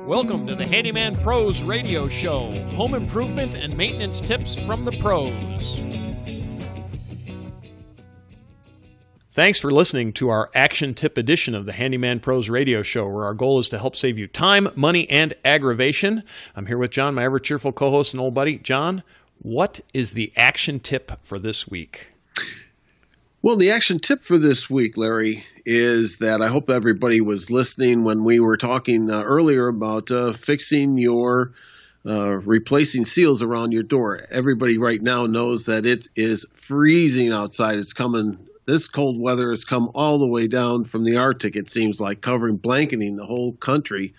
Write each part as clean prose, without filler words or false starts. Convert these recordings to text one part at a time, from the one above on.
Welcome to the Handyman Pros Radio Show, home improvement and maintenance tips from the pros. Thanks for listening to our action tip edition of the Handyman Pros Radio Show, where our goal is to help save you time, money, and aggravation. I'm here with John, my ever-cheerful co-host and old buddy. John, what is the action tip for this week? Well, the action tip for this week, Larry, is that I hope everybody was listening when we were talking earlier about fixing your replacing seals around your door. Everybody right now knows that it is freezing outside. It's coming. This cold weather has come all the way down from the Arctic, it seems like, blanketing the whole country.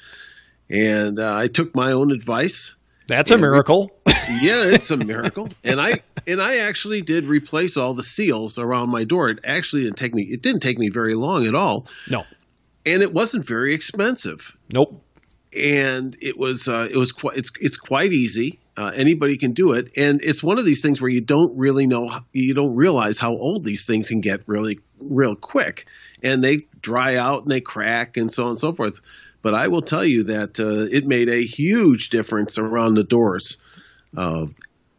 And I took my own advice. That's a miracle. Yeah, it's a miracle. And I actually did replace all the seals around my door. It actually didn't take me very long at all. No. And it wasn't very expensive. Nope. And it's quite easy. Anybody can do it. And it's one of these things where you don't realize how old these things can get real quick. And they dry out and they crack and so on and so forth. But I will tell you that it made a huge difference around the doors.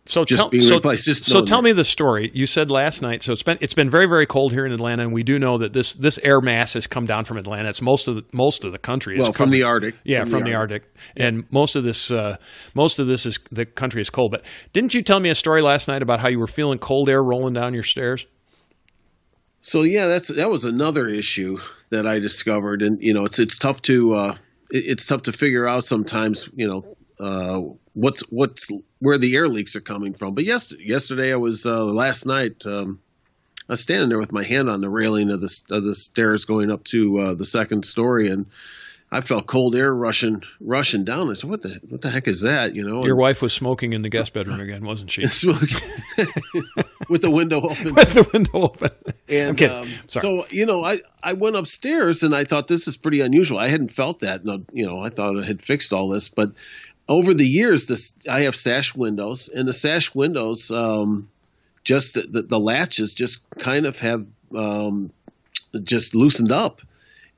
So tell me the story. You said last night. So it's been very, very cold here in Atlanta, and we do know that this air mass has come down from Atlanta. It's most of the country. From the Arctic. Yeah, from the Arctic, yeah. And most of this is the country is cold. But didn't you tell me a story last night about how you were feeling cold air rolling down your stairs? So yeah, that was another issue that I discovered, and it's tough to figure out sometimes, what's where the air leaks are coming from. But yesterday I was last night I was standing there with my hand on the railing of the stairs going up to the second story, and I felt cold air rushing down. I said, "What the heck is that?" Your wife was smoking in the guest bedroom again, wasn't she? With the window open. With the window open. And I'm kidding. So I went upstairs and I thought, this is pretty unusual. I hadn't felt that. I thought I had fixed all this, but over the years, I have sash windows, and the sash windows, just the latches just kind of have just loosened up.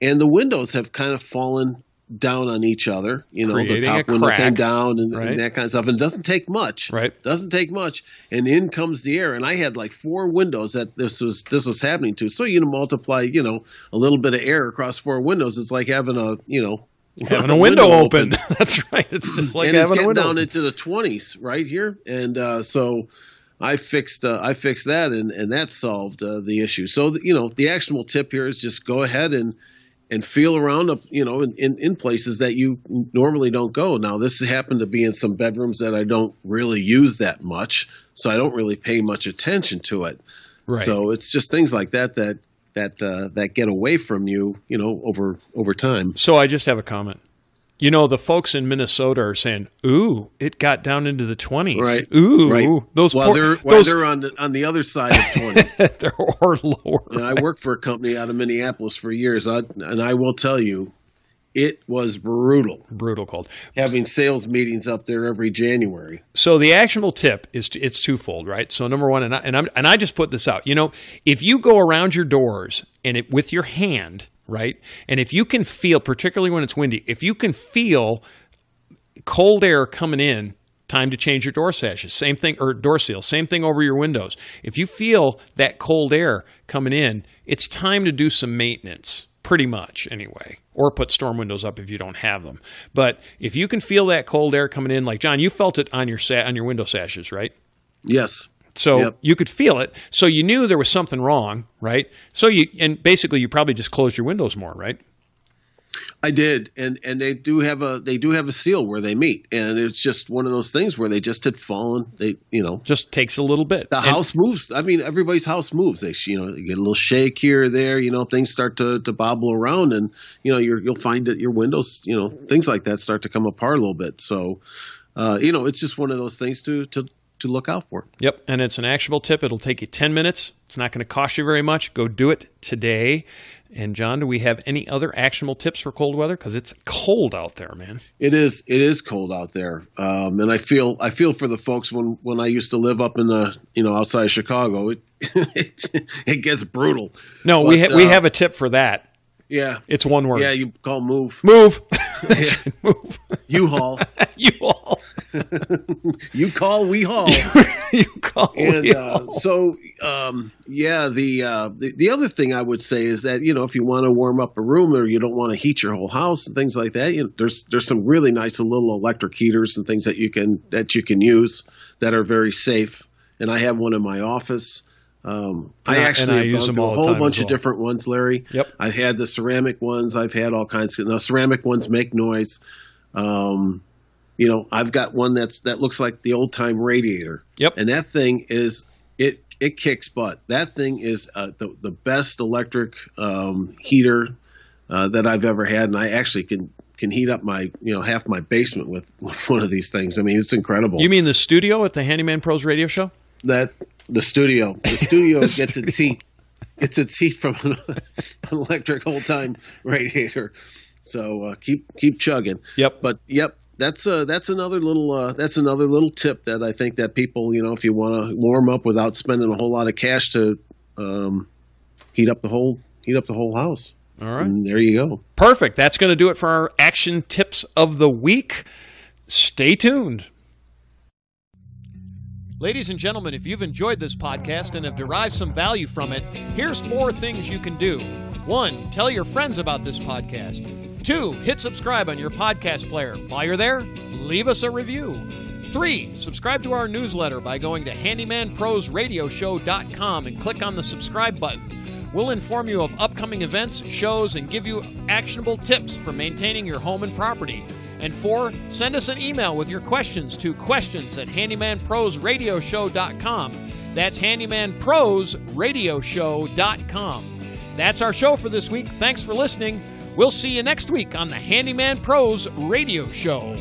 And the windows have kind of fallen down on each other. The top window came down and that kind of stuff. And it doesn't take much. Right. Doesn't take much. And in comes the air. And I had like 4 windows that this was happening to. So multiply, a little bit of air across 4 windows. It's like having having a window open. That's right. It's just like having a window down open. Into the 20s right here. And so I fixed that, and that solved the issue. So the actionable tip here is just go ahead and feel around up, in places that you normally don't go. Now, this happened to be in some bedrooms that I don't really use that much, so I don't really pay much attention to it. Right. So it's just things like that get away from you, over time. So I just have a comment. The folks in Minnesota are saying, "Ooh, it got down into the 20s." Right. Ooh, right. They're on the other side of 20s. They're or lower. And I worked for a company out of Minneapolis for years, and I will tell you, it was brutal. Brutal cold. Having sales meetings up there every January. So the actionable tip it's twofold, right? So number one, and I just put this out. If you go around your doors with your hand. Right? And if you can feel, particularly when it's windy, if you can feel cold air coming in, time to change your door sashes. Same thing, or door seals. Same thing over your windows. If you feel that cold air coming in, it's time to do some maintenance, pretty much anyway, or put storm windows up if you don't have them. But if you can feel that cold air coming in, like John, you felt it on your window sashes, right? Yes. So You could feel it. So you knew there was something wrong, right? Basically you probably just closed your windows more, right? I did, and they do have a seal where they meet, and it's just one of those things where they just had fallen. Just takes a little bit. The house moves. I mean, everybody's house moves. They you get a little shake here or there. Things start to bobble around, and you'll find that your windows, things like that start to come apart a little bit. So, it's just one of those things to look out for. Yep, and it's an actionable tip. It'll take you 10 minutes. It's not going to cost you very much. Go do it today. And John, do we have any other actionable tips for cold weather? Because it's cold out there, man. It is cold out there, and I feel for the folks when I used to live up in the outside of Chicago. It gets brutal. No, we have a tip for that. Yeah. It's one word. Yeah, you call move. Move. Yeah. Move. U-Haul. U-Haul. You call, we haul. You call. And we haul. The other thing I would say is that, you know, if you want to warm up a room or you don't want to heat your whole house and things like that, you know, there's some really nice little electric heaters and things that you can use that are very safe. And I have one in my office. I actually use have them a all the whole time bunch as of well. different ones, Larry. Yep. I've had the ceramic ones. I've had all kinds of. Now, ceramic ones make noise. You know, I've got one that looks like the old time radiator. Yep. And that thing is it kicks butt. That thing is the best electric heater that I've ever had, and I actually can heat up my half my basement with one of these things. I mean, it's incredible. You mean the studio at the Handyman Pros radio show? The studio gets its heat from an electric old time radiator. So keep chugging. Yep. But that's another little tip that I think that people, you know, if you want to warm up without spending a whole lot of cash to heat up the whole house. All right. And there you go. Perfect. That's going to do it for our action tips of the week. Stay tuned. Ladies and gentlemen, if you've enjoyed this podcast and have derived some value from it, here's 4 things you can do. 1, tell your friends about this podcast. 2, hit subscribe on your podcast player. While you're there, leave us a review. 3, subscribe to our newsletter by going to handymanprosradioshow.com and click on the subscribe button. We'll inform you of upcoming events, shows, and give you actionable tips for maintaining your home and property. And 4, send us an email with your questions to questions@handymanprosradioshow.com. That's handymanprosradioshow.com. That's our show for this week. Thanks for listening. We'll see you next week on the Handyman Pros Radio Show.